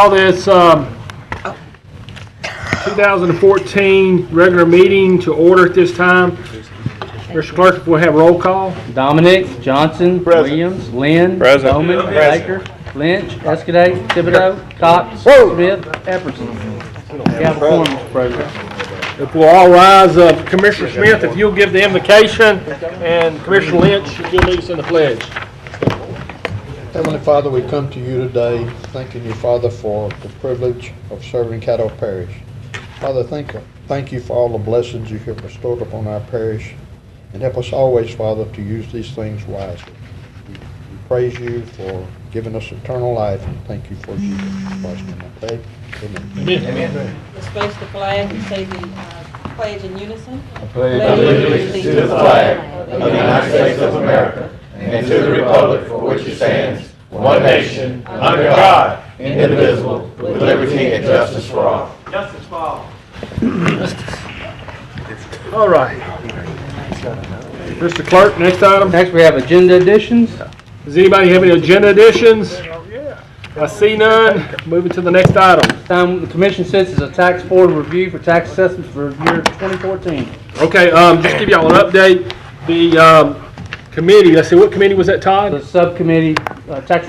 call this 2014 regular meeting to order at this time. Mr. Clerk, if we'll have roll call. Dominic, Johnson, Present. Williams, Lynn, Present. Bowman, Present. Baker, Lynch, Escudate, Thibodeau, Cox, Smith, Epperson. You have a quorum, Mr. President. If we'll all rise, Commissioner Smith, if you'll give the invocation, and Commissioner Lynch, if you'll lead us in the pledge. Heavenly Father, we come to you today thanking you, Father, for the privilege of serving Caddo Parish. Father, thank you for all the blessings you have bestowed upon our parish, and help us always, Father, to use these things wisely. We praise you for giving us eternal life, and thank you for Jesus Christ in our faith. Amen. Amen. Let's face the flag and say the pledge in unison. I pledge allegiance to the flag of the United States of America and to the republic for which it stands, one nation, under God, indivisible, with liberty and justice for all. Justice for all. All right. Mr. Clerk, next item. Next, we have agenda additions. Does anybody have any agenda additions? I see none. Moving to the next item. This time, the commission sits as a tax board review for tax assessments for year 2014. Okay, just give y'all an update. The committee, let's see, what committee was that, Todd? The subcommittee, tax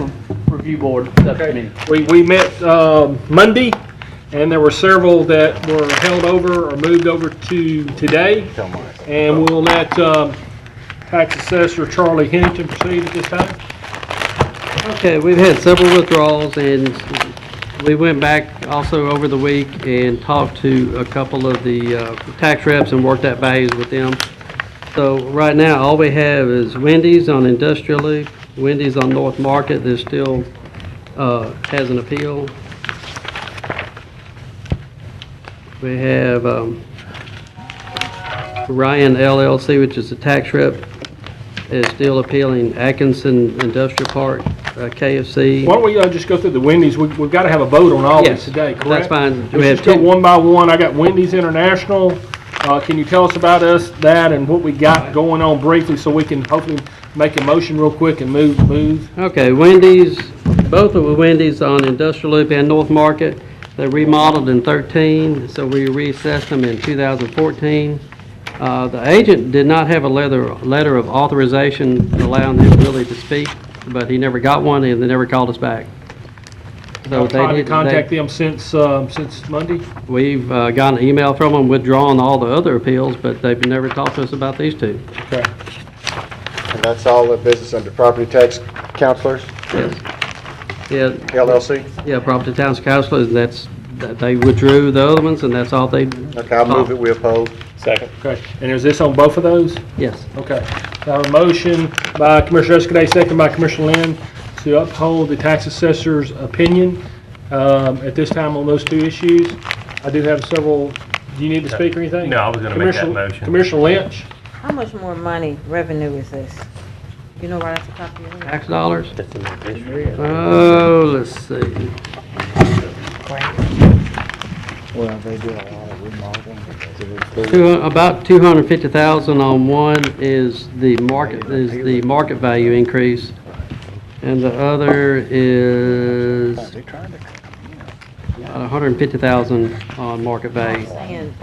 review board subcommittee. We met Monday, and there were several that were held over or moved over to today. And we'll let tax assessor Charlie Hennington proceed at this time. Okay, we've had several withdrawals, and we went back also over the week and talked to a couple of the tax reps and worked out values with them. So right now, all we have is Wendy's on Industrial Loop, Wendy's on North Market that still has an appeal. We have Ryan LLC, which is a tax rep, is still appealing Atkinson Industrial Park, KFC. Why don't we just go through the Wendy's? We've got to have a vote on all Yes, these today, correct? that's fine. We Let's have just go two. one by one. I got Wendy's International. Can you tell us about that and what we got going on briefly so we can hopefully make a motion real quick and move? Okay, Wendy's, both of the Wendy's on Industrial Loop and North Market, they remodeled in 13, so we reassessed them in 2014. The agent did not have a letter of authorization allowing him really to speak, but he never got one and they never called us back. So I've tried to contact them since Monday. We've got an email from them withdrawing all the other appeals, but they've never talked to us about these two. Okay. And that's all the business under property tax counselors, Yes. Yeah, LLC? yeah, property tax counselors, they withdrew the other ones, and that's all they. Okay, I'll move it, we oppose. Second. Okay. And is this on both of those? Yes. Okay. So I have a motion by Commissioner Escudate, second by Commissioner Lynn, to uphold the tax assessor's opinion at this time on those two issues. I do have several. Do you need to speak or anything? No, I was going to make that motion. Commissioner Lynch. How much more money, revenue is this? You know right off the top of your head? Tax dollars? Oh, let's see. Well, they do a lot of remodeling. About 250,000 on one is the market value increase, and the other is about 150,000 on market value. Saying,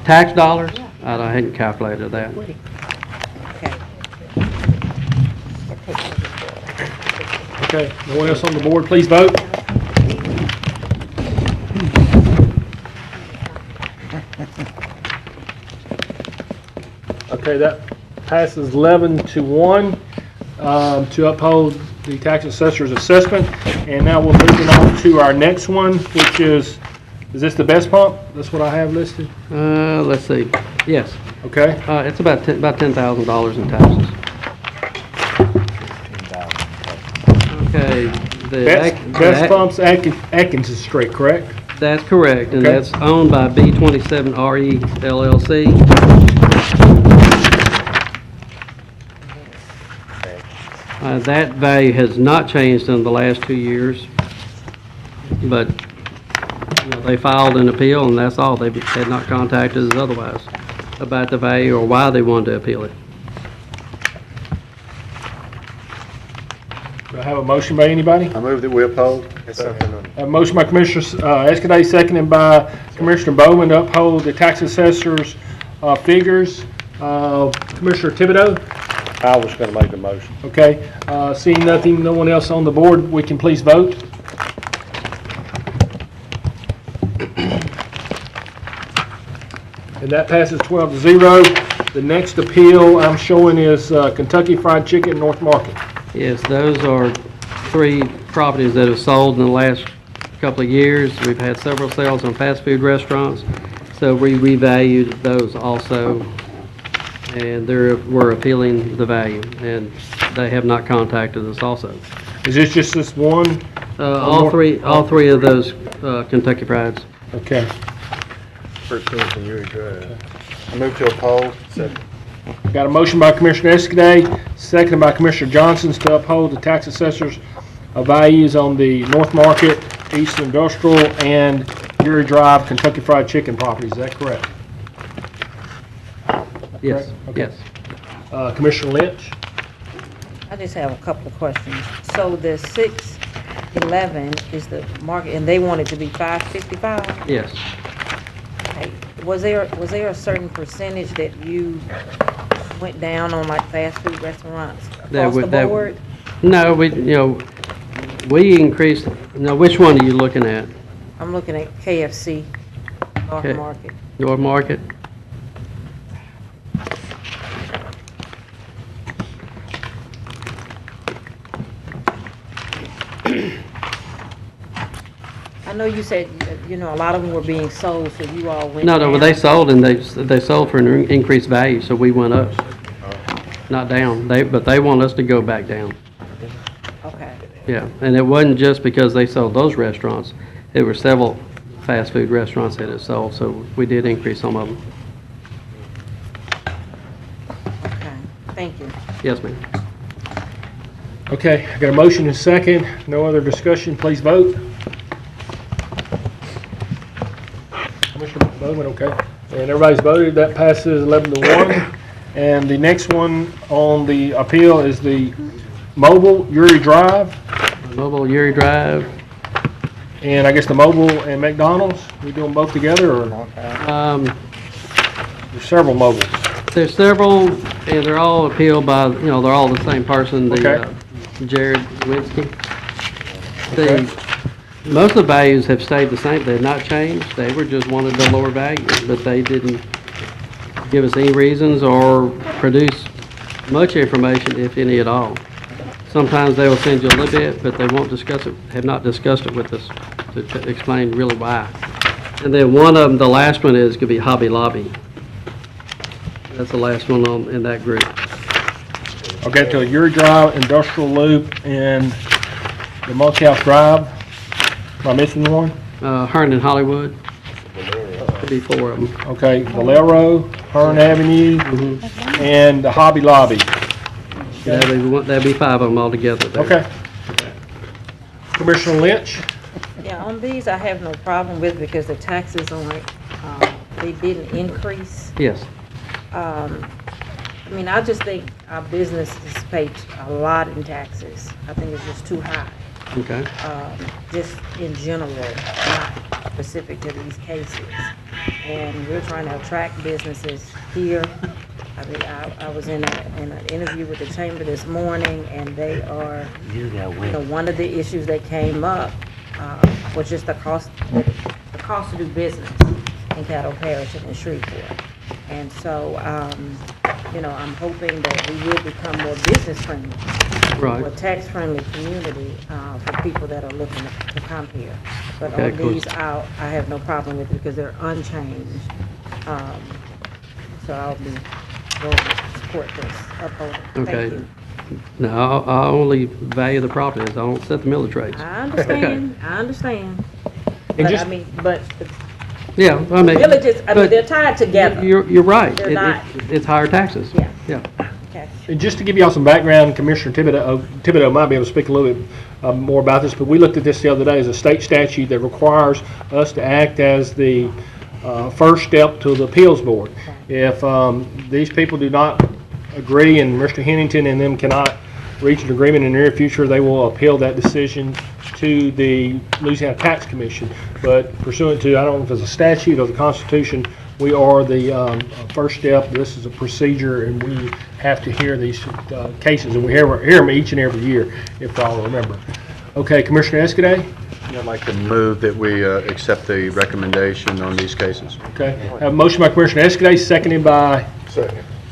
Tax dollars? I hadn't calculated that. okay. Okay. No one else on the board, please vote. Okay, that passes 11-1 to uphold the tax assessor's assessment. And now we're moving on to our next one, which is this the best pump? That's what I have listed. Let's see. Yes. Okay. It's about $10,000 in taxes. Okay. Best Pumps Atkins Street, correct? That's correct, and Okay. that's owned by B27RE LLC. That value has not changed in the last 2 years, but they filed an appeal, and that's all. They had not contacted us otherwise about the value or why they wanted to appeal it. Do I have a motion by anybody? I move that we uphold. A motion by Commissioner Escaday, seconded by Commissioner Bowman to uphold the tax assessor's figures. Commissioner Thibodeau? I was going to make the motion. Okay. Seeing nothing, no one else on the board, we can please vote. And that passes 12-0. The next appeal I'm showing is Kentucky Fried Chicken, North Market. Yes, those are 3 properties that have sold in the last couple of years. We've had several sales on fast food restaurants, so we revalued those also, and we're appealing the value, and they have not contacted us also. Is this just this one? All three of those Kentucky Frieds. Okay. First citizen, you agree. I move to uphold. Second. Got a motion by Commissioner Escaday, seconded by Commissioner Johnson to uphold the tax assessor's values on the North Market, East Industrial, and Erie Drive Kentucky Fried Chicken properties. Is that correct? Yes, Okay. yes. Commissioner Lynch? I just have a couple of questions. So the 611 is the market, and they want it to be 555? Yes. Okay. Was there a certain percentage that you went down on, like fast food restaurants across the board? No, we increased. Now, which one are you looking at? I'm looking at KFC, North Okay. Market. North Market? I know you said, a lot of them were being sold, so you all went No, down. but they sold, and they sold for an increased value, so we went up, not down. But they want us to go back down. Okay. Yeah, and it wasn't just because they sold those restaurants. There were several fast food restaurants that had sold, so we did increase some of them. Okay. Thank you. Yes, ma'am. Okay, I got a motion and a second. No other discussion. Please vote. Commissioner Bowman, okay. And everybody's voted. That passes 11-1. And the next one on the appeal is the Mobile Uri Drive. Mobile Erie Drive. And I guess the Mobile and McDonald's. We do them both together, or there's several mobiles? There's several, and they're all appealed by, they're all the same person, Okay. Jared Winsky. Okay. Most of the values have stayed the same. They've not changed. They were just wanted the lower value, but they didn't give us any reasons or produce much information, if any at all. Sometimes they will send you a little bit, but they won't discuss it, have not discussed it with us to explain really why. And then one of them, the last one is going to be Hobby Lobby. That's the last one in that group. Okay, to Uri Drive, Industrial Loop, and the Multi-House Drive. Am I missing one? Hearn and Hollywood. Could be 4 of them. Okay, Valero, Hearn Avenue, and the Hobby Lobby. That'd be 5 of them altogether there. Okay. Commissioner Lynch? Yeah, on these, I have no problem with because the taxes on it, they didn't increase. Yes. I just think our businesses pay a lot in taxes. I think it's just too high. Okay. Just in general, not specific to these cases. And we're trying to attract businesses here. I was in an interview with the chamber this morning, and they are, one of the issues that came up was just the cost to do business in Caddo Parish and in Shreveport. And so, I'm hoping that we will become more business friendly, Right. more tax friendly community for people that are looking to come here. But Okay, on cool. these, I have no problem with it because they're unchanged. So I'll be going to support this, uphold it. Thank Okay. you. No, I only value the properties. I don't set the millage rates. I understand. I understand. And But just- but Yeah, I mean. villages, but they're tied together. You're right. They're not. It's higher taxes. Yeah. Yeah. Okay. And just to give y'all some background, Commissioner Thibodeau might be able to speak a little bit more about this, but we looked at this the other day as a state statute that requires us to act as the first step to the appeals board. If these people do not agree and Mr. Hennington and them cannot reach an agreement in the near future, they will appeal that decision to the Louisiana Tax Commission. But pursuant to, I don't know if it's a statute or the Constitution, we are the first step. This is a procedure, and we have to hear these cases, and we hear them each and every year, if I'll remember. Okay, Commissioner Escaday? I'd like to move that we accept the recommendation on these cases. Okay, I have a motion by Commissioner Escaday, seconded by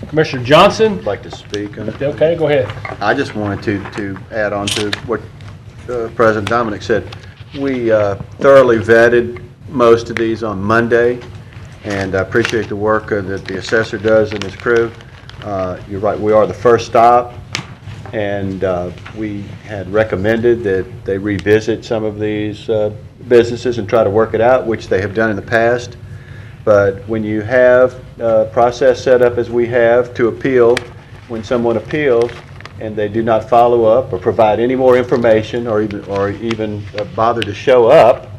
Commissioner Johnson. I'd like to speak on it. Okay, go ahead. I just wanted to add on to what President Dominic said. We thoroughly vetted most of these on Monday, and I appreciate the work that the assessor does and his crew. You're right, we are the first stop, and we had recommended that they revisit some of these businesses and try to work it out, which they have done in the past. But when you have a process set up as we have to appeal, when someone appeals and they do not follow up or provide any more information or even bother to show up,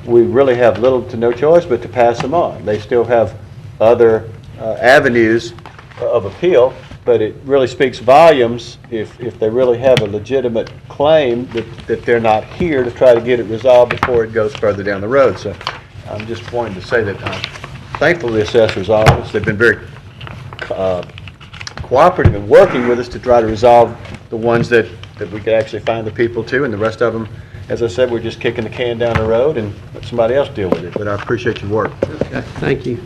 we really have little to no choice but to pass them on. They still have other avenues of appeal, but it really speaks volumes if they really have a legitimate claim that they're not here to try to get it resolved before it goes further down the road. So I'm just wanting to say that I'm thankful to the assessor's office. They've been very cooperative in working with us to try to resolve the ones that we could actually find the people to, and the rest of them, as I said, we're just kicking the can down the road and let somebody else deal with it. But I appreciate your work. Okay, thank you.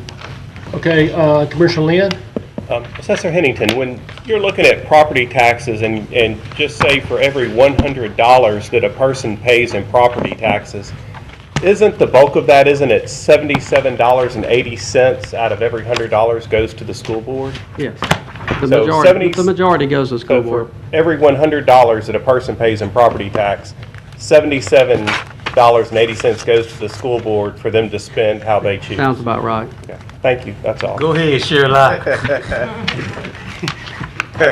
Okay, Commissioner Lynn? Assessor Hennington, when you're looking at property taxes and just say for every $100 that a person pays in property taxes, isn't the bulk of that, isn't it $77.80 out of every $100 goes to the school board? Yes. So The majority goes to school So board. for every $100 that a person pays in property tax, $77.80 goes to the school board for them to spend how they choose. Sounds about right. Okay. Thank you, that's all. Go ahead, Shirley.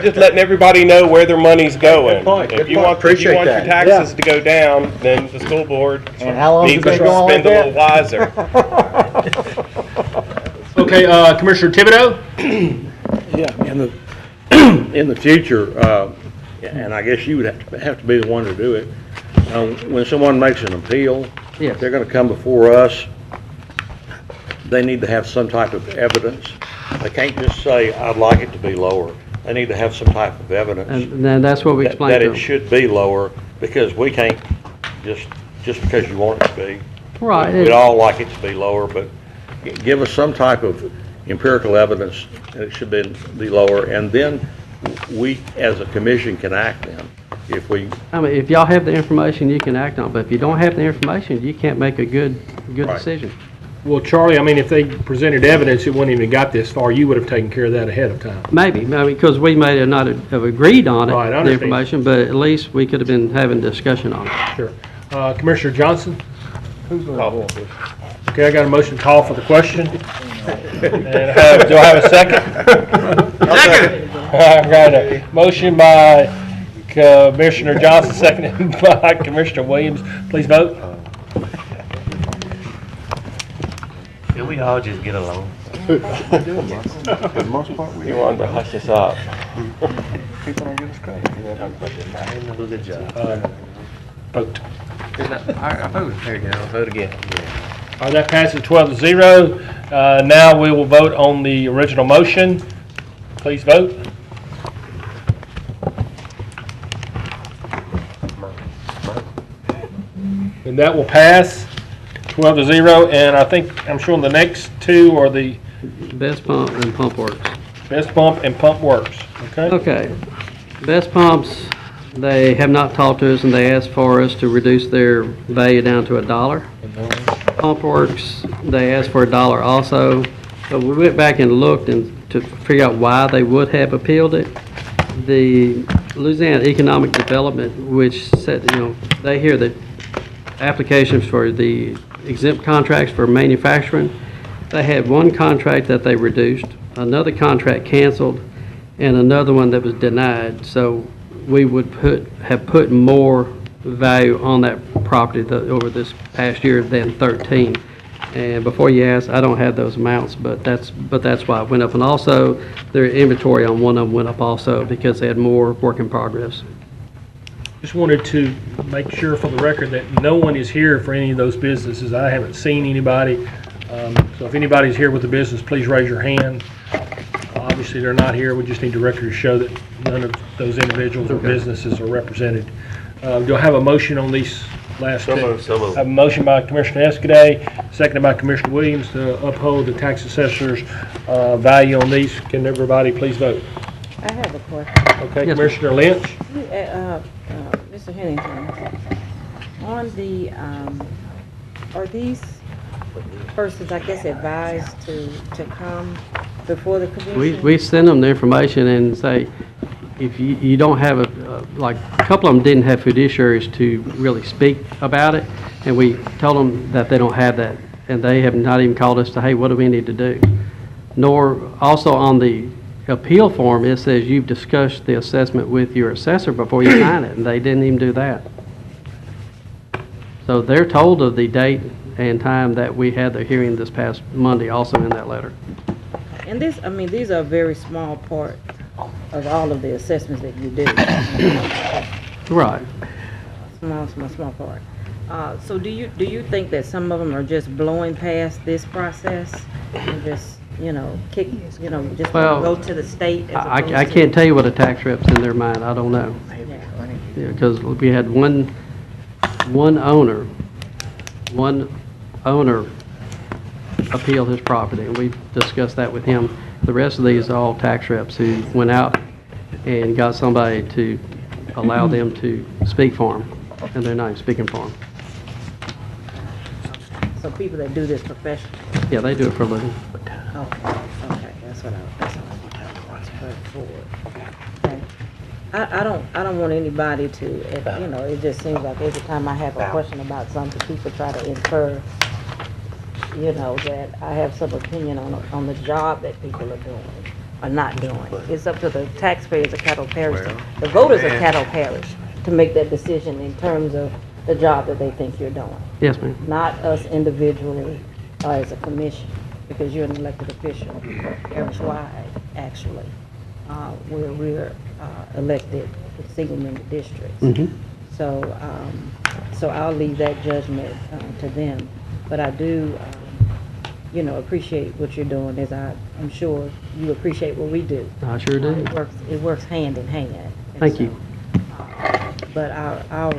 Just letting everybody know where their money's going. Good point, If good you point. want Appreciate your that. taxes to go down, then the school board And how long needs has to it been going spend a like little wiser. Okay, Commissioner Thibodeau? Yeah, in the future, and I guess you would have to be the one to do it. When someone makes an appeal, Yes. if they're going to come before us, they need to have some type of evidence. They can't just say, "I'd like it to be lower." They need to have some type of evidence And then that's what we explained that to it them. should be lower, because we can't just because you want it to be. Right. We'd all like it to be lower, but give us some type of empirical evidence that it should be lower, and then we, as a commission, can act then. If we, I mean, if y'all have the information, you can act on it, but if you don't have the information, you can't make a good Right. decision. Well, Charlie, I mean, if they presented evidence, it wouldn't even got this far, you would have taken care of that ahead of time. Maybe, I mean, because we may have not have agreed on it, Right, I the understand. information, but at least we could have been having discussion on it. Sure. Commissioner Johnson? Call. Okay, I got a motion to call for the question. And do I have a second? Second! I got a motion by Commissioner Johnson, seconded by Commissioner Williams. Please vote. Can we all just get along? For the most part, we You wanted to hush us up. people don't give us credit. Do a good job. Vote. I voted. There you go. Vote again. All right, that passes 12-0. Now we will vote on the original motion. Please vote. And that will pass 12-0. And I think, I'm sure the next two are the Best Pump and Pump Works. Best Pump and Pump Works. Okay? Okay, Best Pumps, they have not talked to us, and they asked for us to reduce their value down to $1. Pump Works, they asked for $1 also, but we went back and looked to figure out why they would have appealed it. The Louisiana Economic Development, which said, they hear that applications for the exempt contracts for manufacturing, they had one contract that they reduced, another contract canceled, and another one that was denied. So we would have put more value on that property over this past year than 13. And before you ask, I don't have those amounts, but that's why it went up. And also, their inventory on one of them went up also because they had more work in progress. Just wanted to make sure for the record that no one is here for any of those businesses. I haven't seen anybody. So if anybody's here with a business, please raise your hand. Obviously, they're not here. We just need the record to show that none of those individuals or businesses are represented. Do I have a motion on these last two? I have a motion by Commissioner Escaday, seconded by Commissioner Williams to uphold the tax assessor's value on these. Can everybody please vote? I have a question. Okay, Yes, Commissioner Lynch? Mr. Hennington, on the, are these persons, I guess, advised to come before the commission? We send them the information and say, if you don't have like, a couple of them didn't have fiduciaries to really speak about it, and we told them that they don't have that, and they have not even called us to, hey, what do we need to do? Nor, also on the appeal form, it says you've discussed the assessment with your assessor before you sign it, and they didn't even do that. So they're told of the date and time that we had the hearing this past Monday, also in that letter. And this, I mean, these are a very small part of all of the assessments that you do. Right. Small part. So do you think that some of them are just blowing past this process and just, just Well, go to the state? I can't tell you what a tax rep's in their mind, I don't know. Because we had one owner appealed his property, and we discussed that with him. The rest of these are all tax reps who went out and got somebody to allow them to speak for them, and they're not even speaking for them. So people that do this professionally? Yeah, they do it for a living. Okay, that's what I was forward. Okay. I don't want anybody to, it just seems like every time I have a question about something, people try to infer, that I have some opinion on the job that people are doing or not doing. It's up to the taxpayers of Caddo Parish, the voters of Caddo Parish, to make that decision in terms of the job that they think you're doing. Yes, ma'am. Not us individually or as a commission, because you're an elected official, parish-wide, actually, where we're elected in single-member districts. Mm-hmm. So I'll leave that judgment to them. But I do, appreciate what you're doing, as I'm sure you appreciate what we do. I sure do. It works hand in hand. And Thank you. But our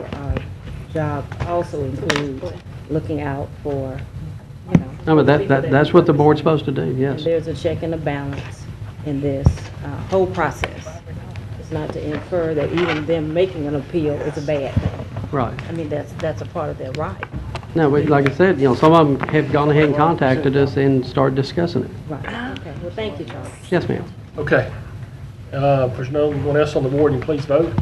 job also includes looking out for, No, but people that's what the board's supposed to do, yes. there's a check and a balance in this whole process. It's not to infer that even them making an appeal is a bad thing. Right. I mean, that's a part of their right. No, like I said, some of them have gone ahead and contacted us and started discussing it. Right. Okay. Well, thank you, Charles. Yes, ma'am. Okay. If there's no one else on the board, you please vote.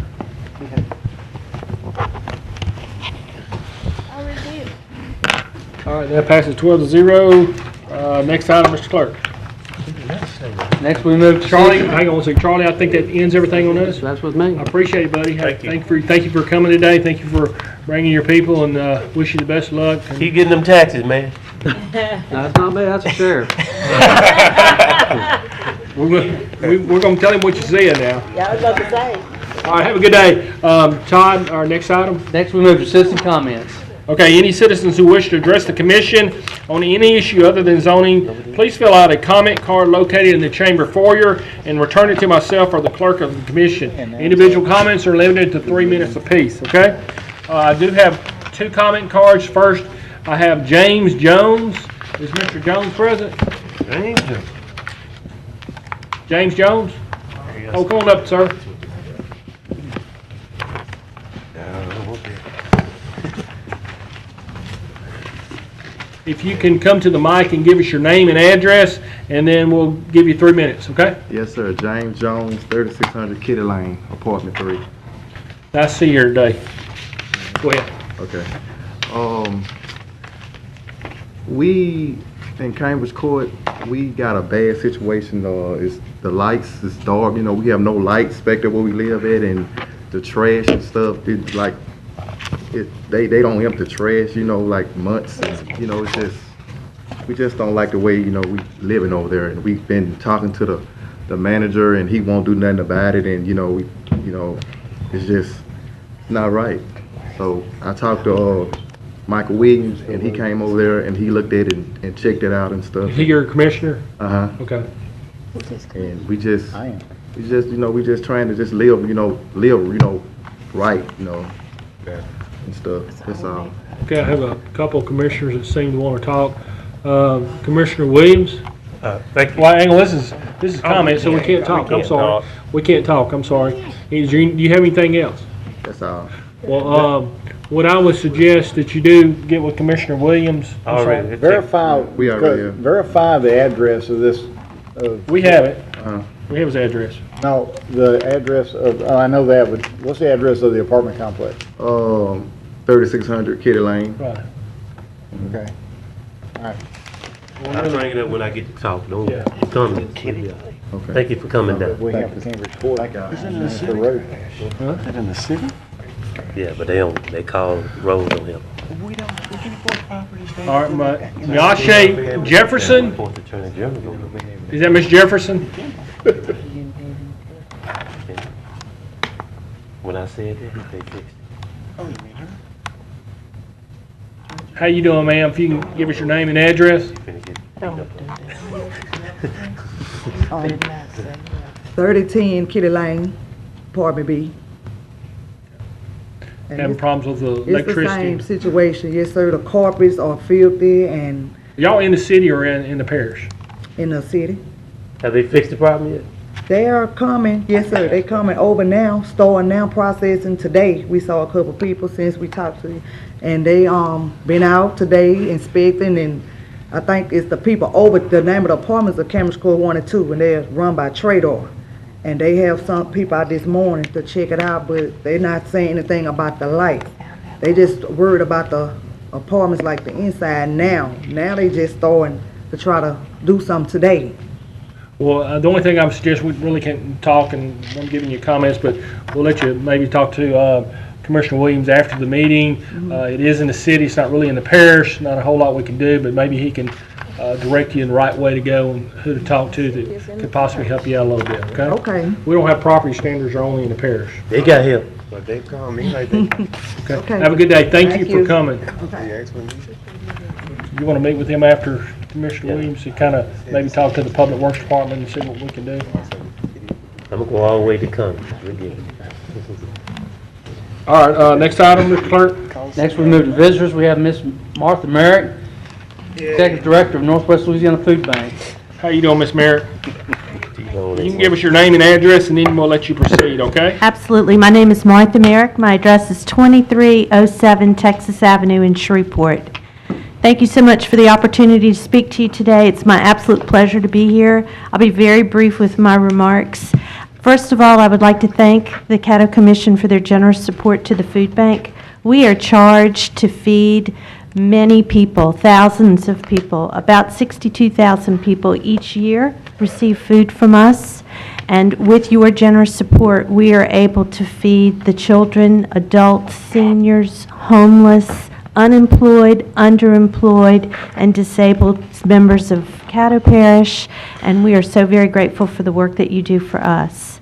All right, that passes 12-0. Next item, Mr. Clerk. Next, we move to Charlie, hang on one second. Charlie, I think that ends everything on us. That's with me. I appreciate it, buddy. Thank you. Thank you for coming today. Thank you for bringing your people, and wish you the best of luck. And Keep getting them taxes, man. That's not me, that's the sheriff. we're going to tell him what you said now. Yeah, I was about to say. All right, have a good day. Todd, our next item. Next, we move to citizen comments. Okay, any citizens who wish to address the commission on any issue other than zoning, please fill out a comment card located in the chamber foyer and return it to myself or the clerk of the commission. Individual comments are limited to 3 minutes apiece, okay? I do have 2 comment cards. First, I have James Jones. Is Mr. Jones present? James Jones? Oh, come on up, sir. If you can come to the mic and give us your name and address, and then we'll give you 3 minutes, okay? Yes, sir. James Jones, 3600 Kitty Lane, apartment 3. Nice to see you here today. Go ahead. Okay. We, in Cambridge Court, we got a bad situation. It's the lights is dark. We have no light expected where we live at, and the trash and stuff, it's like, they don't empty trash, like months, and it's just, we just don't like the way, we living over there, and we've been talking to the manager, and he won't do nothing about it, and it's just not right. So I talked to Michael Williams, and he came over there and he looked at it and checked it out and stuff. Is he your commissioner? Uh-huh. Okay. And we just, we just trying to just live, right, and stuff. That's all. Okay, I have a couple of commissioners that seem to want to talk. Commissioner Williams? Thank you. Well, hang on, this is comment, so we can't talk. I'm can't sorry. talk. We can't talk, I'm sorry. Do you have anything else? That's all. Well, what I would suggest that you do, get with Commissioner Williams. I'm sorry. Already. We already have. Verify the address of this, We have it. Uh-huh. We have his address. no, the address of, I know that, but what's the address of the apartment complex? 3600 Kitty Lane. Right. Okay. All right. I'll bring it up when I get to talk. Don't Yeah. come. Okay. Thank you for coming down. We have the Cambridge Court. It's the road. Yeah, but they call roads on him. All right, Nyasha Jefferson? Fourth Attorney General gonna be there. Is that Miss Jefferson? When I said that, they fixed it. How you doing, ma'am? If you can give us your name and address? Finna get picked up on. 3010 Kitty Lane, apartment B. And Having problems with the it's the same electricity? situation, yes, sir. The carpets are filthy and Y'all in the city or in the parish? in the city. Have they fixed the problem yet? They are coming, yes, sir. They coming over now, starting now, processing today. We saw a couple people since we talked to you, and they been out today inspecting, and I think it's the people over. The name of the apartments are Cambridge Court 1 and 2, and they're run by Trador. And they have some people out this morning to check it out, but they're not saying anything about the light. They just worried about the apartments, like the inside now. Now they just starting to try to do something today. Well, the only thing I would suggest, we really can't talk, and I'm giving you comments, but we'll let you maybe talk to Commissioner Williams after the meeting. It is in the city, it's not really in the parish, not a whole lot we can do, but maybe he can direct you in the right way to go and who to talk to that could possibly help you out a little bit, okay? Okay. We don't have property standards, are only in the parish. They got help. But they call me like that. Okay. Have a good day. Thank you Thank for you. coming. Okay. You want to meet with him after Commissioner Williams to kind of maybe talk to the Public Works Department and see what we can do? I'm gonna go all the way to Cummings. We get it. All right, next item, Mr. Clerk. Next, we move to visitors. We have Miss Martha Merrick, Executive Director of Northwest Louisiana Food Bank. How you doing, Miss Merrick? You can give us your name and address, and then we'll let you proceed, okay? Absolutely. My name is Martha Merrick. My address is 2307 Texas Avenue in Shreveport. Thank you so much for the opportunity to speak to you today. It's my absolute pleasure to be here. I'll be very brief with my remarks. First of all, I would like to thank the Caddo Commission for their generous support to the food bank. We are charged to feed many people, thousands of people. About 62,000 people each year receive food from us. And with your generous support, we are able to feed the children, adults, seniors, homeless, unemployed, underemployed, and disabled members of Caddo Parish, and we are so very grateful for the work that you do for us.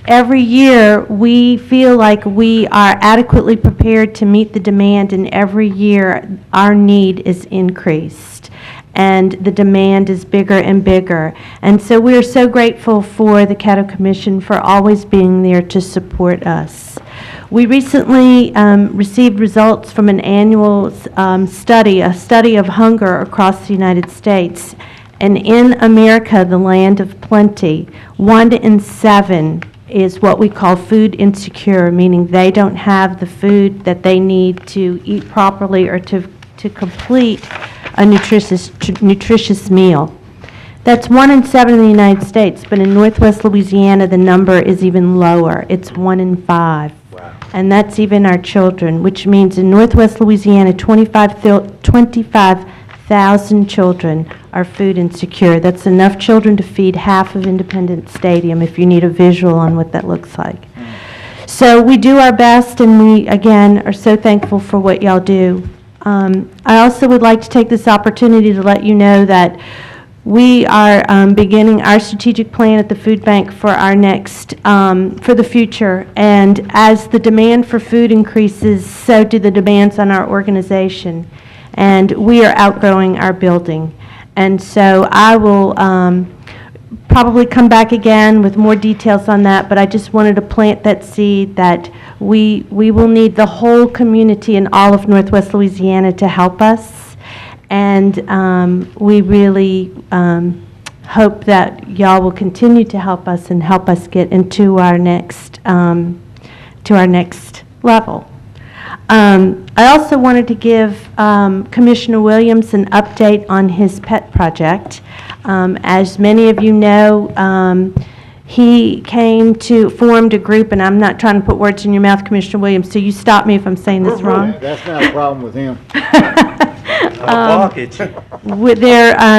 Every year, we feel like we are adequately prepared to meet the demand, and every year, our need is increased, and the demand is bigger and bigger. And so we are so grateful for the Caddo Commission for always being there to support us. We recently received results from an annual study, a study of hunger across the United States. And in America, the land of plenty, 1 in 7 is what we call food insecure, meaning they don't have the food that they need to eat properly or to complete a nutritious meal. That's 1 in 7 in the United States, but in Northwest Louisiana, the number is even lower. It's 1 in 5. Wow. And that's even our children, which means in Northwest Louisiana, 25,000 children are food insecure. That's enough children to feed half of Independence Stadium, if you need a visual on what that looks like. So we do our best, and we, again, are so thankful for what y'all do. I also would like to take this opportunity to let you know that we are beginning our strategic plan at the food bank for our next, for the future. And as the demand for food increases, so do the demands on our organization. And we are outgrowing our building. And so I will probably come back again with more details on that, but I just wanted to plant that seed that we will need the whole community in all of Northwest Louisiana to help us. And we really hope that y'all will continue to help us and help us get into our next level. I also wanted to give Commissioner Williams an update on his pet project. As many of you know, he formed a group, and I'm not trying to put words in your mouth, Commissioner Williams, so you stop me if I'm saying this wrong. That's not a problem with him.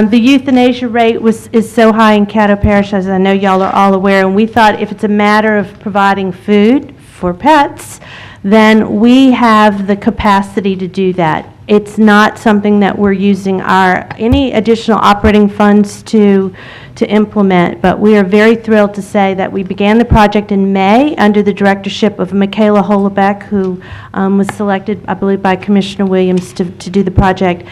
The euthanasia rate is so high in Caddo Parish, as I know y'all are all aware, and we thought if it's a matter of providing food for pets, then we have the capacity to do that. It's not something that we're using any additional operating funds to implement, but we are very thrilled to say that we began the project in May under the directorship of Michaela Holobeck, who was selected, I believe, by Commissioner Williams to do the project.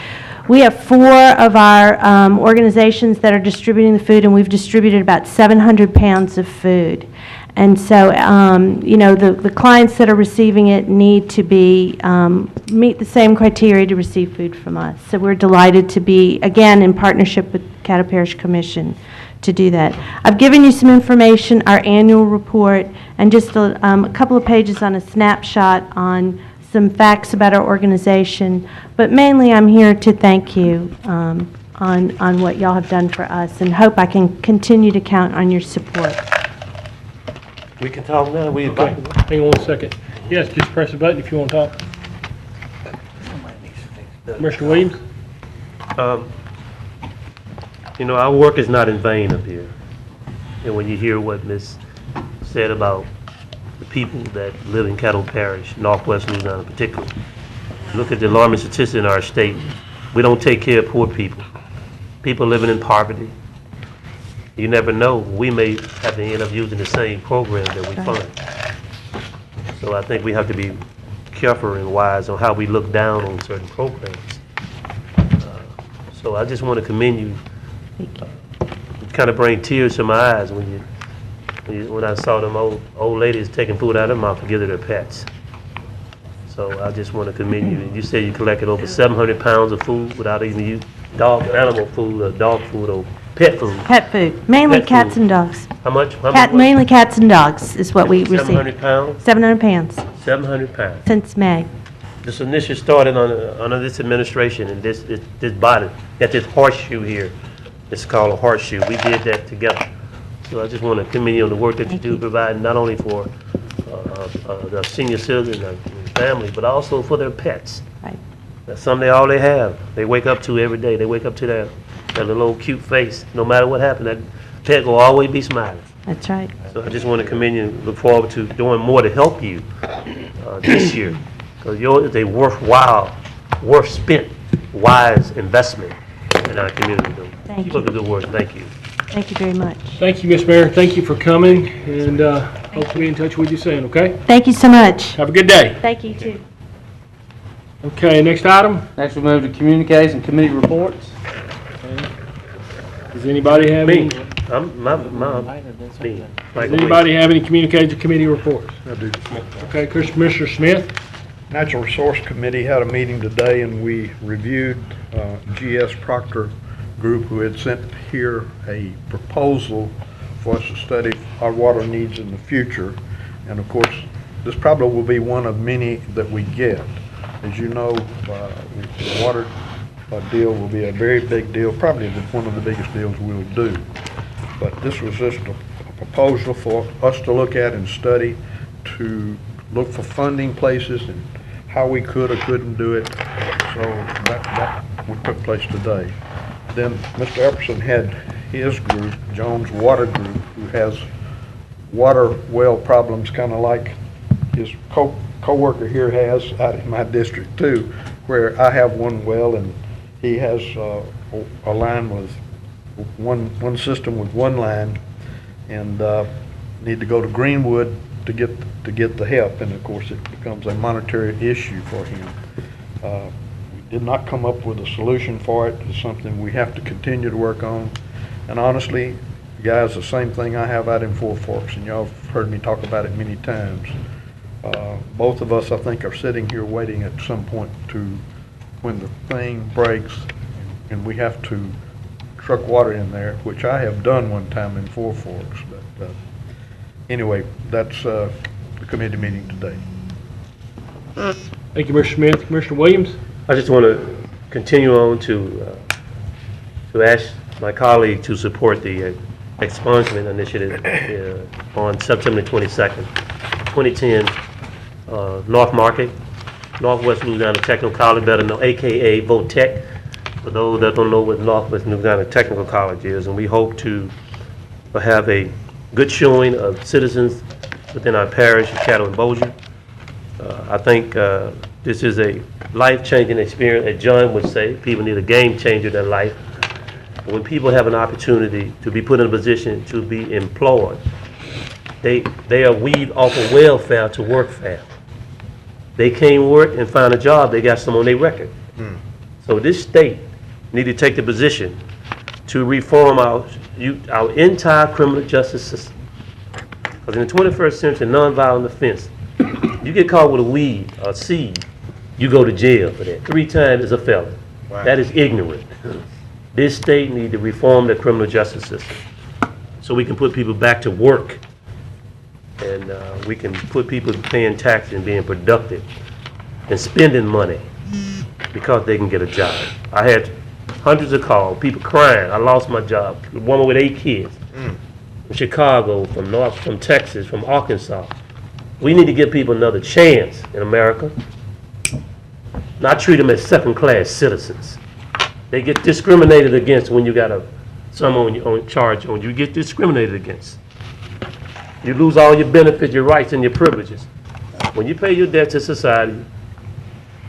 We have 4 of our organizations that are distributing the food, and we've distributed about 700 pounds of food. And so, you know, the clients that are receiving it need to meet the same criteria to receive food from us. So we're delighted to be, again, in partnership with Caddo Parish Commission to do that. I've given you some information, our annual report, and just a couple of pages on a snapshot on some facts about our organization. But mainly, I'm here to thank you on what y'all have done for us, and hope I can continue to count on your support. We can talk now. We Okay. Hang on 1 second. Yes, just press the button if you want to talk. Commissioner Williams? You know, our work is not in vain up here. And when you hear what Ms. said about the people that live in Caddo Parish, Northwest Louisiana in particular, look at the alarming statistics in our state. We don't take care of poor people. People living in poverty. You never know. We may have to end up using the same program that we fund. So I think we have to be careful and wise on how we look down on certain programs. So I just want to commend you. It kind of bring tears to my eyes when I saw them old ladies taking food out of their mouth to give to their pets. So I just want to commend you. You said you collected over 700 pounds of food without even using animal food or dog food or pet food. Pet food, mainly Pet cats food. and dogs. How much? Mainly cats and dogs is what we receive. 700 pounds? 700 pounds 700 pounds. since May. This initiative started under this administration and this body. Got this horseshoe here. It's called a horseshoe. We did that together. So I just want to commend you on the work that you do, providing not only for the senior citizens and family, but also for their pets. Right. That's something all they have. They wake up to every day. They wake up to that little old cute face. No matter what happened, that pet will always be smiling. That's right. So I just want to commend you and look forward to doing more to help you this year. Because yours is a worthwhile, worth spent, wise investment in our community. Thank Keep you. up the good work. Thank you. Thank you very much. Thank you, Ms. Mayor. Thank you for coming, and hope to be in touch with you soon, okay? Thank you so much. Have a good day. Thank you, too. Okay, next item. Next, we move to communiques and committee reports. Does anybody have Me, any? me. Does anybody have any communications or committee reports? I do. Okay, Commissioner Smith. Natural Resource Committee had a meeting today, and we reviewed GS Proctor Group, who had sent here a proposal for us to study our water needs in the future. And of course, this probably will be one of many that we get. As you know, the water deal will be a very big deal, probably one of the biggest deals we'll do. But this was just a proposal for us to look at and study, to look for funding places and how we could or couldn't do it. So that took place today. Then Mr. Epperson had his group, Jones Water Group, who has water well problems kind of like his co-worker here has out in my district too, where I have one well and he has a line with one system with one line, and need to go to Greenwood to get the help, and of course it becomes a monetary issue for him. We did not come up with a solution for it. It's something we have to continue to work on. And honestly, guys, the same thing I have out in Four Forks, and y'all have heard me talk about it many times. Both of us, I think, are sitting here waiting at some point to, when the thing breaks and we have to truck water in there, which I have done one time in Four Forks. But anyway, that's the committee meeting today. Thank you, Mr. Smith. Commissioner Williams? I just want to continue on to ask my colleague to support the expungement initiative on September 22nd, 2010, North Market, Northwest Louisiana Technical College, better known, AKA VOTEC, for those that don't know what Northwest Louisiana Technical College is. And we hope to have a good showing of citizens within our parish of Caddo and Bossier. I think this is a life-changing experience. As John would say, people need a game changer in their life. When people have an opportunity to be put in a position to be employed, they are weaned off of welfare to work fast. They can't work and find a job, they got some on their record. So this state need to take the position to reform our entire criminal justice system. Because in the 21st century, nonviolent offense, you get caught with a weed or seed, you go to jail for that. 3 times as a felon. Wow. That is ignorant. This state need to reform the criminal justice system so we can put people back to work, and we can put people paying taxes and being productive and spending money because they can get a job. I had hundreds of calls, people crying, I lost my job. A woman with 8 kids from Chicago, from Texas, from Arkansas. We need to give people another chance in America, not treat them as second-class citizens. They get discriminated against when you got someone on charge on you. You get discriminated against. You lose all your benefits, your rights, and your privileges. When you pay your debt to society,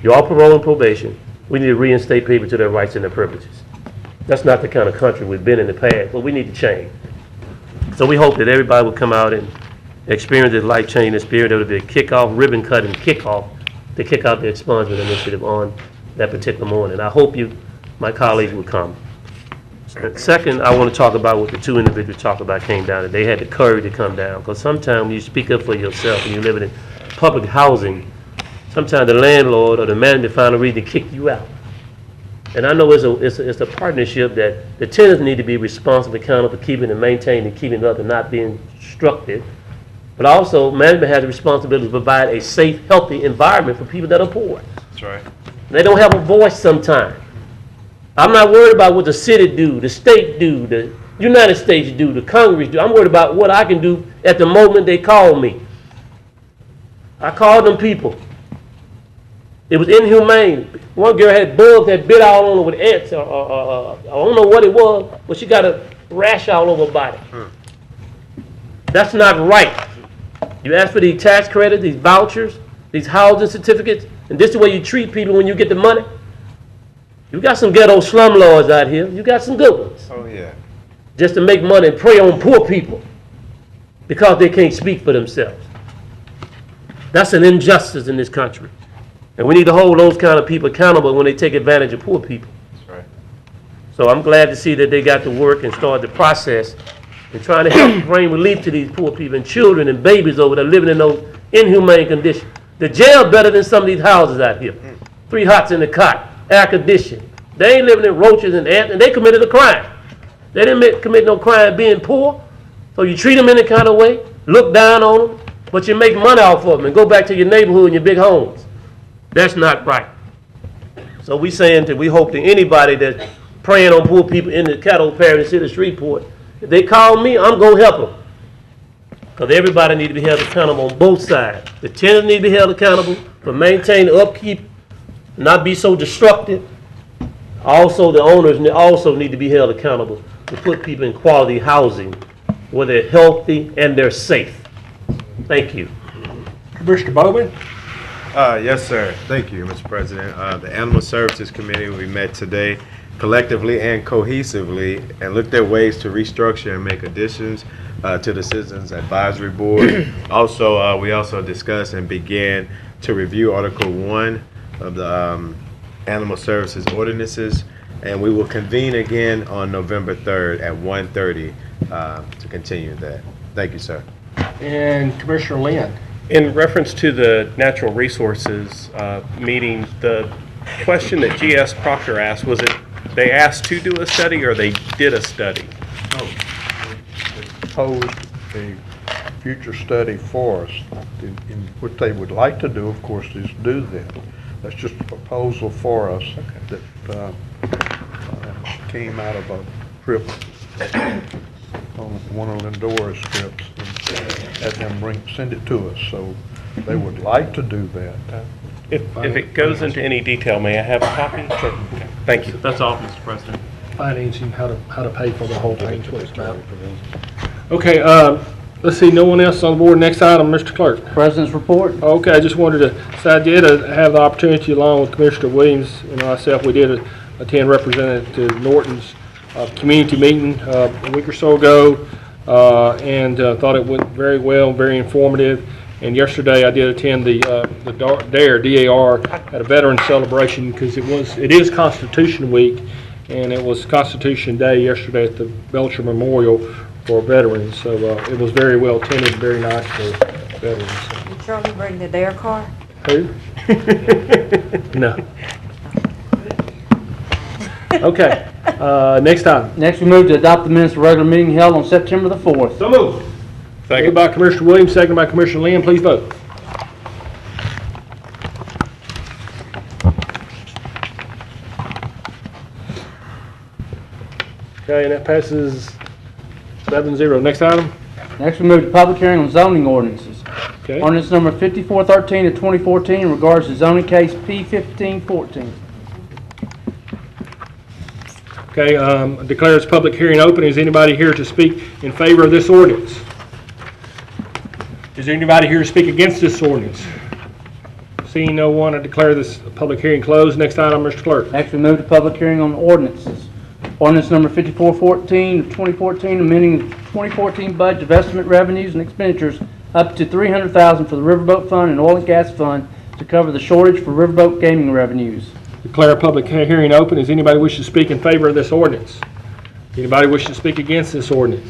you're all parole and probation, we need to reinstate people to their rights and their privileges. That's not the kind of country we've been in the past, but we need to change. So we hope that everybody will come out and experience this life-changing experience. There will be a kickoff, ribbon cutting kickoff to kick out the expungement initiative on that particular morning. I hope my colleagues will come. Second, I want to talk about what the 2 individuals talked about came down, and they had the courage to come down. Because sometimes when you speak up for yourself and you're living in public housing, sometimes the landlord or the manager find a reason to kick you out. And I know it's a partnership that the tenants need to be responsible, accountable for keeping and maintaining and keeping up and not being destructive. But also, management has the responsibility to provide a safe, healthy environment for people that are poor. That's right. They don't have a voice sometimes. I'm not worried about what the city do, the state do, the United States do, the Congress do. I'm worried about what I can do at the moment they call me. I called them people. It was inhumane. One girl had bugs that bit all on her with ants. I don't know what it was, but she got a rash all over her body. That's not right. You ask for these tax credits, these vouchers, these housing certificates, and this is the way you treat people when you get the money. You got some ghetto slumlords out here. You got some good ones. Oh, yeah. Just to make money and prey on poor people because they can't speak for themselves. That's an injustice in this country. And we need to hold those kind of people accountable when they take advantage of poor people. That's right. So I'm glad to see that they got to work and start the process and trying to help bring relief to these poor people and children and babies over there living in those inhumane conditions. The jail better than some of these houses out here. 3 hots in the cot, air conditioned. They ain't living in roaches and ants, and they committed a crime. They didn't commit no crime being poor. So you treat them in a kind of way, look down on them, but you make money off of them and go back to your neighborhood and your big homes. That's not right. So we saying that we hope that anybody that's preying on poor people in the Caddo Parish City Shreveport, if they call me, I'm going to help them. Because everybody needs to be held accountable on both sides. The tenants need to be held accountable for maintaining upkeep, not be so destructive. Also, the owners also need to be held accountable to put people in quality housing where they're healthy and they're safe. Thank you. Commissioner Bowman? Yes, sir. Thank you, Mr. President. The Animal Services Committee, we met today. collectively and cohesively and looked at ways to restructure and make additions to the Citizens Advisory Board. Also, we also discussed and began to review Article 1 of the Animal Services Ordinances, and we will convene again on November 3rd at 1:30 to continue that. Thank you, sir. And Commissioner Lynn. In reference to the natural resources meeting, the question that G.S. Proctor asked, was it they asked to do a study or they did a study? Proposed a future study for us. In what they would like to do, of course, is do that. That's just a proposal for us that came out of a trip on one of Lindora's trips, and had them send it to us. So they would like to do that. If it goes into any detail, may I have a copy? Sure. Okay. Thank you. That's all, Mr. President. Financing, how to pay for the whole thing. Okay, let's see, no one else on the board. Next item, Mr. Clerk. President's report. Okay, I just wanted to say I did have the opportunity, along with Commissioner Williams and myself, we did attend Representative Norton's community meeting a week or so ago, and thought it went very well, very informative. And yesterday I did attend the DARE, D-A-R, at a veteran celebration, because it is Constitution Week, and it was Constitution Day yesterday at the Belcher Memorial for veterans. So it was very well attended, very nice for veterans. Did Charlie bring the DARE car? Who? No. Okay, next item. Next, we move to adopt the minutes of the regular meeting held on September the 4th. So moved. Second by Commissioner Williams, second by Commissioner Lynn. Please vote. Okay, and that passes 7-0. Next item. Next, we move to public hearing on zoning ordinances. Okay. Ordinance number 5413 of 2014 in regards to zoning case P1514. Okay, declare this public hearing open. Is anybody here to speak in favor of this ordinance? Is there anybody here to speak against this ordinance? Seeing no one, I declare this public hearing closed. Next item, Mr. Clerk. Next, we move to public hearing on ordinances. Ordinance number 5414 of 2014, amending the 2014 budget of estimate revenues and expenditures up to $300,000 for the Riverboat Fund and Oil and Gas Fund to cover the shortage for riverboat gaming revenues. Declare a public hearing open. Is anybody wish to speak in favor of this ordinance? Anybody wish to speak against this ordinance?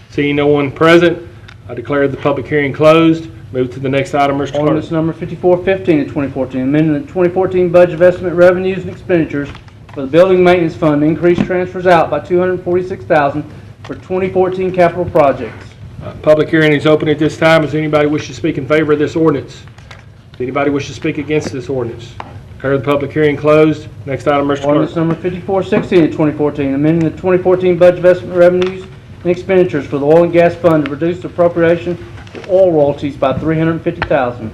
Seeing no one present, I declare the public hearing closed. Move to the next item, Mr. Clerk. Ordinance number 5415 of 2014, amending the 2014 budget of estimate revenues and expenditures for the Building Maintenance Fund, increase transfers out by $246,000 for 2014 capital projects. Public hearing is open at this time. Does anybody wish to speak in favor of this ordinance? Does anybody wish to speak against this ordinance? Declare the public hearing closed. Next item, Mr. Clerk. Ordinance number 5416 of 2014, amending the 2014 budget of estimate revenues and expenditures for the Oil and Gas Fund to reduce the appropriation for oil royalties by $350,000.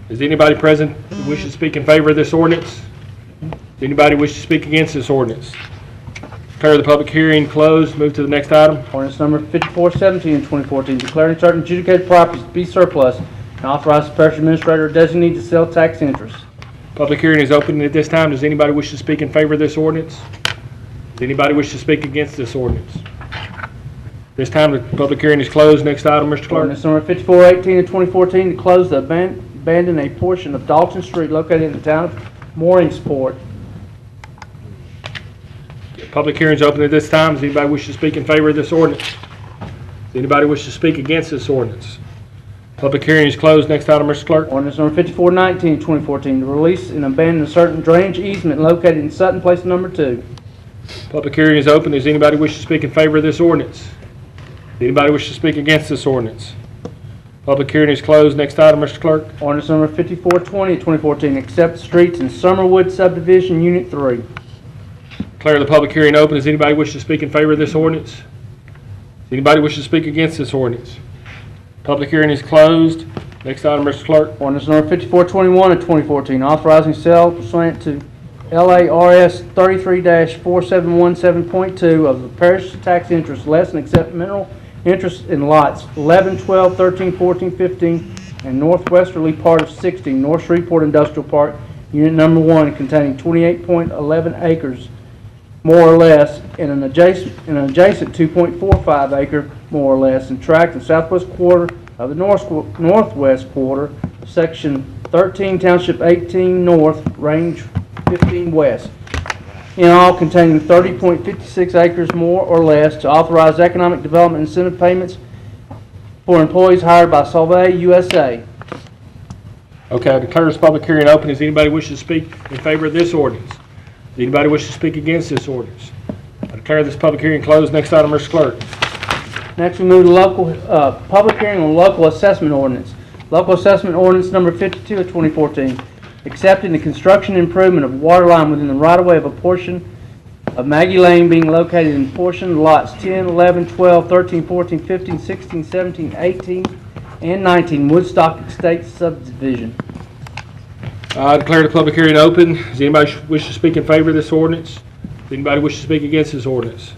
Is anybody present who wishes to speak in favor of this ordinance? Does anybody wish to speak against this ordinance? Declare the public hearing closed. Move to the next item. Ordinance number 5417 of 2014, declaring certain adjudicated properties to be surplus and authorize the parish administrator or designee to sell tax interest. Public hearing is open at this time. Does anybody wish to speak in favor of this ordinance? Does anybody wish to speak against this ordinance? This time the public hearing is closed. Next item, Mr. Clerk. Ordinance number 5418 of 2014 to close the abandon a portion of Dawson Street located in the town of Mooringsport. Public hearing is open at this time. Does anybody wish to speak in favor of this ordinance? Does anybody wish to speak against this ordinance? Public hearing is closed. Next item, Mr. Clerk. Ordinance number 5419 of 2014 to release and abandon a certain drainage easement located in Sutton Place number 2. Public hearing is open. Does anybody wish to speak in favor of this ordinance? Does anybody wish to speak against this ordinance? Public hearing is closed. Next item, Mr. Clerk. Ordinance number 5420 of 2014, accept streets in Summerwood Subdivision Unit 3. Declare the public hearing open. Does anybody wish to speak in favor of this ordinance? Does anybody wish to speak against this ordinance? Public hearing is closed. Next item, Mr. Clerk. Ordinance number 5421 of 2014, authorizing sale pursuant to LARS 33-4717.2 of the parish tax interest less than accept mineral interest in lots 11, 12, 13, 14, 15, and northwesterly part of 60 North Shreveport Industrial Park Unit Number 1 containing 28.11 acres, more or less, in an adjacent 2.45 acre, more or less, and tract in southwest quarter of the northwest quarter, section 13, township 18 north, range 15 west. In all containing 30.56 acres, more or less, to authorize economic development incentive payments for employees hired by Solvay USA. Okay, I declare this public hearing open. Does anybody wish to speak in favor of this ordinance? Does anybody wish to speak against this ordinance? I declare this public hearing closed. Next item, Mr. Clerk. Next, we move to public hearing on local assessment ordinance. Local assessment ordinance number 52 of 2014, accepting the construction improvement of water line within the right-of-way of a portion of Maggie Lane being located in portion lots 10, 11, 12, 13, 14, 15, 16, 17, 18, and 19 Woodstock Estates subdivision. I declare the public hearing open. Does anybody wish to speak in favor of this ordinance? Does anybody wish to speak against this ordinance?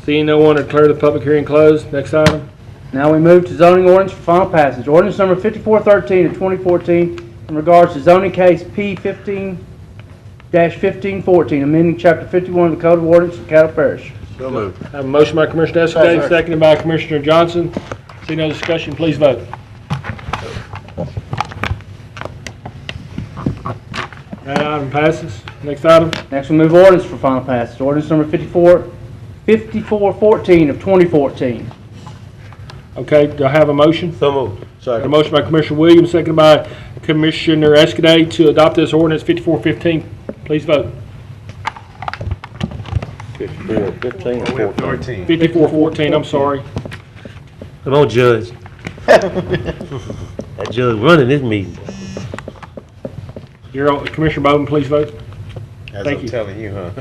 Seeing no one, I declare the public hearing closed. Next item. Now we move to zoning ordinance for final passage. Ordinance number 5413 of 2014 in regards to zoning case P15-1514, amending chapter 51 of the Code of Ordinance of Caddo Parish. So moved. I have a motion by Commissioner Escudero, seconded by Commissioner Johnson. Seeing no discussion, please vote. That item passes. Next item. Next we move ordinance for final passage. Ordinance number 5414 of 2014. Okay, do I have a motion? So moved. A motion by Commissioner Williams, seconded by Commissioner Escudero to adopt this ordinance 5415. Please vote. 5415 or 14? 5414, I'm sorry. Come on, Judge. That judge running this meeting. Commissioner Bowman, please vote. As Thank I'm you. telling you, huh?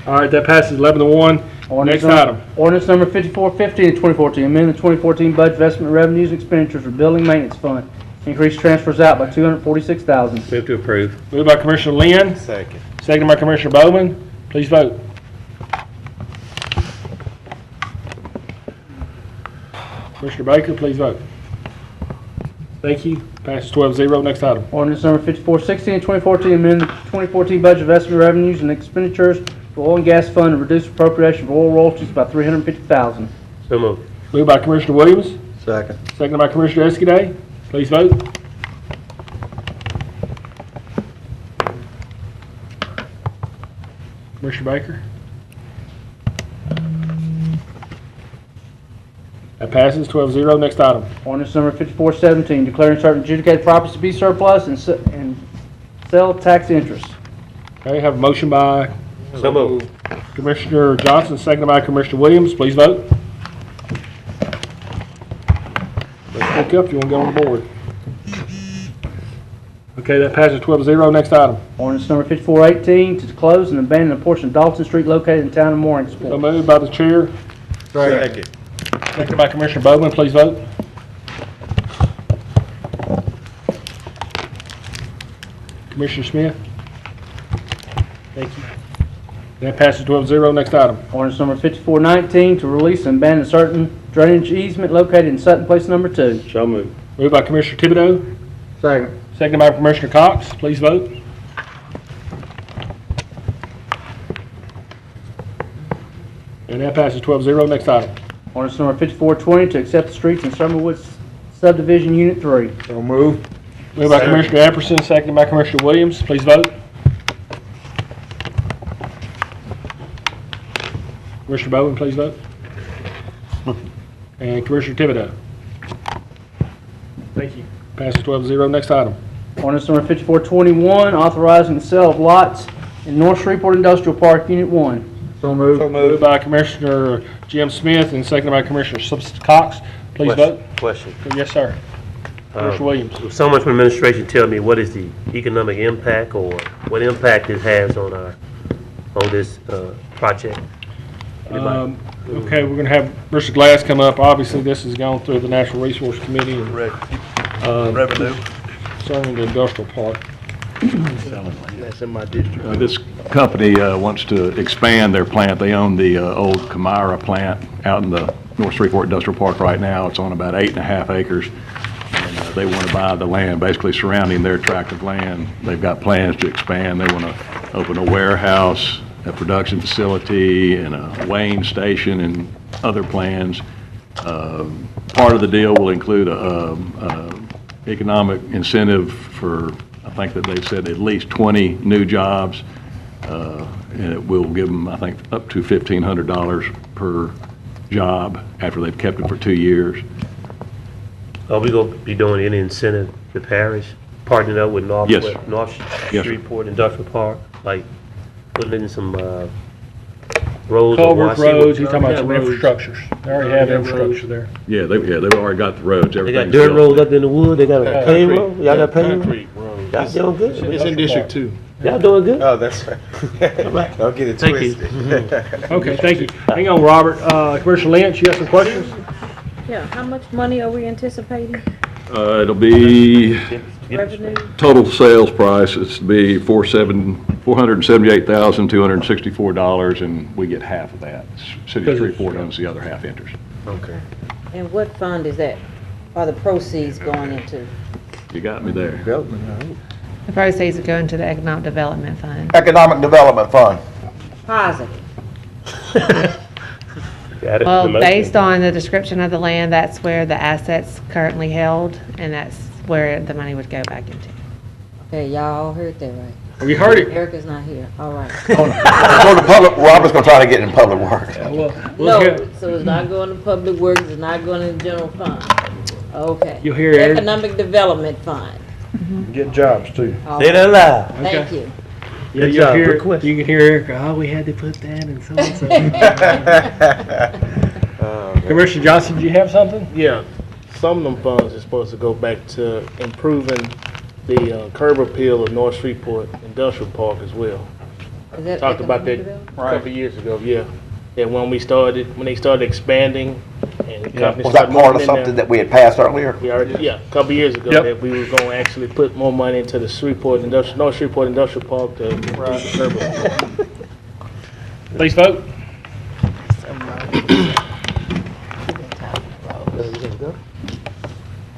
All right, that passes 11-1. Next item. Ordinance number 5415 of 2014, amend the 2014 budget investment revenues and expenditures for building maintenance fund. Increase transfers out by $246,000. Move to approve. Moved by Commissioner Lynn, Second. seconded by Commissioner Bowman. Please vote. Commissioner Baker, please vote. Thank you. Passes 12-0. Next item. Ordinance number 5416 of 2014, amend the 2014 budget investment revenues and expenditures for oil and gas fund and reduce appropriation for oil royalties by $350,000. So moved. Moved by Commissioner Williams, Second. seconded by Commissioner Escudero. Please vote. Commissioner Baker. That passes 12-0. Next item. Ordinance number 5417, declaring certain adjudicated properties to be surplus and sell tax interest. Okay, have a motion by So moved. Commissioner Johnson, seconded by Commissioner Williams. Please vote. Let's pick up if you want to go on the board. Okay, that passes 12-0. Next item. Ordinance number 5418, to close and abandon a portion of Dalton Street located in town of So Mooringsport. moved by the chair, Second. seconded by Commissioner Bowman. Please vote. Commissioner Smith. Thank you. That passes 12-0. Next item. Ordinance number 5419, to release and abandon certain drainage easement located in Sutton Place number 2. So moved. Moved by Commissioner Thibodeau, Second. seconded by Commissioner Cox. Please vote. And that passes 12-0. Next item. Ordinance number 5420, to accept the streets in Summerwood Subdivision Unit 3. So moved. Moved by Commissioner Epperson, seconded by Commissioner Williams. Please vote. Commissioner Bowen, please vote. And Commissioner Thibodeau. Thank you. Passes 12-0. Next item. Ordinance number 5421, authorizing the sale of lots in North Shreveport Industrial Park, Unit 1. So moved. Moved by Commissioner Jim Smith and seconded by Commissioner Cox. Please vote. Question. Yes, sir. Commissioner Williams. Someone from administration tell me what is the economic impact or what impact it has on this project? Anybody? Okay, we're going to have Mr. Glass come up. Obviously, this has gone through the Natural Resource Committee and Revenue. concerning the industrial park. That's in my district. This company wants to expand their plant. They own the old Camara plant out in the North Shreveport Industrial Park right now. It's on about 8.5 acres. And they want to buy the land, basically surrounding their tract of land. They've got plans to expand. They want to open a warehouse, a production facility, and a weighing station, and other plans. Part of the deal will include a economic incentive for, I think that they've said at least 20 new jobs, and it will give them, I think, up to $1,500 per job after they've kept it for 2 years. Are we gonna be doing any incentive to Parish, partnering up with North Yes. Yes, sir. Shreveport Industrial Park, like putting in some, roads? or Culvert I see roads, what- he's talking about Yeah, some roads. infrastructures. They already have Yeah, roads. infrastructure there. Yeah, they've already got the roads, They everything's got dirt built. roads up in the wood, they got a paved road, y'all got paved road? Concrete road. Y'all doing good? It's in District 2. Y'all doing good? Oh, that's right. Don't get it Thank you. twisted. Okay, thank you. Hang on, Robert. Commissioner Lynch, you have some questions? Yeah, how much money are we anticipating? It'll be, Revenue? total sales price, it's to be $478,264, and we get half of that. City of Shreveport owns the other half interest. Okay. And what fund is that? Are the proceeds going into? You got me there. The proceeds are going to the Economic Development Fund. Economic Development Fund. Positive. Got it. Well, The motion. based on the description of the land, that's where the assets currently held, and that's where the money would go back into. Okay, y'all all heard that, right? We heard it. Erica's not here. All right. Go to public, Robert's gonna try to get in public work. We'll No, hear- so it's not going to public works, it's not going to the general fund. Okay. You'll hear Eric. Economic Development Fund. Get jobs too. All Say right. that loud. Thank Okay. you. Yeah, Good you'll job. hear, Good question. you can hear Erica, oh, we had to put that and so and so. Commissioner Johnson, do you have something? Yeah, some of them funds are supposed to go back to improving the curb appeal of North Shreveport Industrial Park as well. Is that Talked about that economic a couple of years ago, yeah. That when they started expanding and the companies Was that started part of moving in something there. that we had passed earlier? We already, yeah, a couple of years ago, Yep. that we were gonna actually put more money into the North Shreveport Industrial Park to improve the curb appeal. Please vote.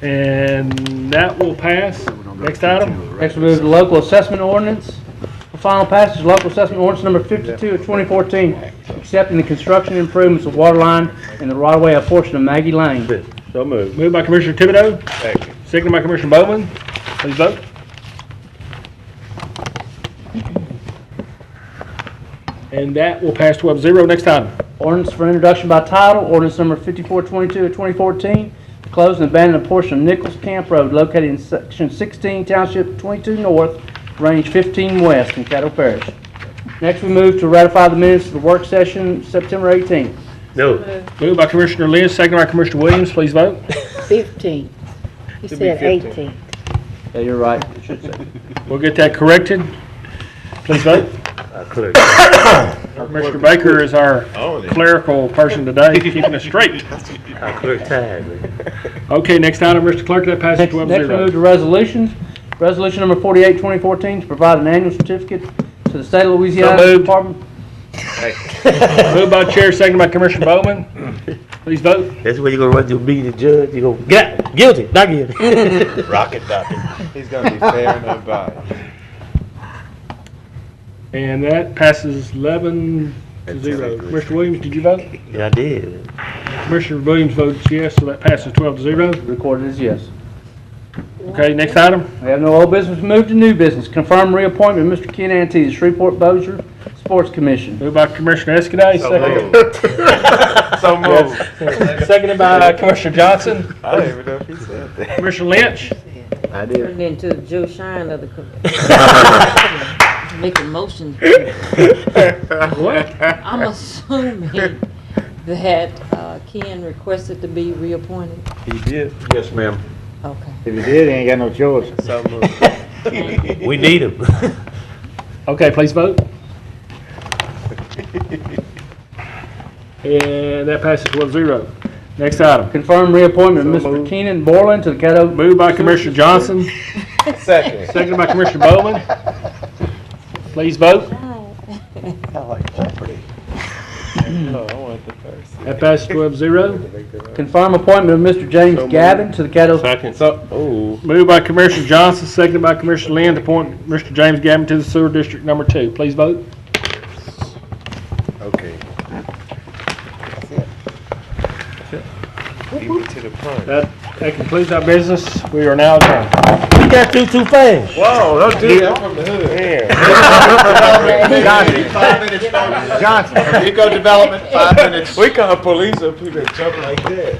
And that will pass. Next item? Next, we move to local assessment ordinance. For final passage, local assessment ordinance number 52 of 2014, accepting the construction improvements of water line in the right-of-way of portion of Maggie Lane. So moved. Moved by Commissioner Thibodeau. Seconded by Commissioner Bowman. Please vote. And that will pass 12-0. Next item. Ordinance for introduction by title, ordinance number 5422 of 2014, to close and abandon a portion of Nichols Camp Road located in section 16, township 22 north, range 15 west in Caddo Parish. Next, we move to ratify the minutes of the work session September 18th. No. Moved by Commissioner Lynch, seconded by Commissioner Williams. Please vote. 15. He Should said be 15. 18. Yeah, you're right. It should say. We'll get that corrected. Please vote. I could Mr. Baker is our clerical person today, keeping us straight. I could have tagged, man. Okay, next item, Mr. Clerk, that passes Next, we move 12-0. to resolutions. Resolution number 48, 2014, to provide an annual certificate to the state of Louisiana moved. Department. Moved by Chair, seconded by Commissioner Bowman. Please vote. That's where you're gonna run your meeting, Judge. You're gonna get guilty, not guilty. Rocket docket. He's gonna be fair and unbiased. And that passes 11-0. Mr. Williams, did you vote? Yeah, I did. Commissioner Williams votes yes, so that passes 12-0. Recorded as yes. Okay, next item. We have no old business. Move to new business. Confirm reappointment of Mr. Ken Ante to the Shreveport Bossier Sports Commission. Moved by Commissioner Escaday, So moved. seconded by Commissioner Johnson. I don't even know if he said that. Commissioner Lynch. I did. Turned into Joe Shine of the making motions. What? I'm assuming that Ken requested to be reappointed. He did. Yes, ma'am. Okay. If you did, he ain't got no choice. So moved. We need him. Okay, please vote. And that passes 12-0. Next item. Confirm reappointment of Mr. Keenan Borland to the Caddo. Moved by Commissioner Johnson, Second. seconded by Commissioner Bowman. Please vote. I like Jeopardy. That passes 12-0. Confirm appointment of Mr. James Gavin to the Caddo. Second. Moved by Commissioner Johnson, seconded by Commissioner Lynn to appoint Mr. James Gavin to the Sewer District Number 2. Please vote. Okay. Beat me to the punch. That concludes our business. We are now adjourned. You got through too fast. Whoa, don't do that. From the hood. Johnson, Eco Development, 5 minutes. We call police up here that jump like that.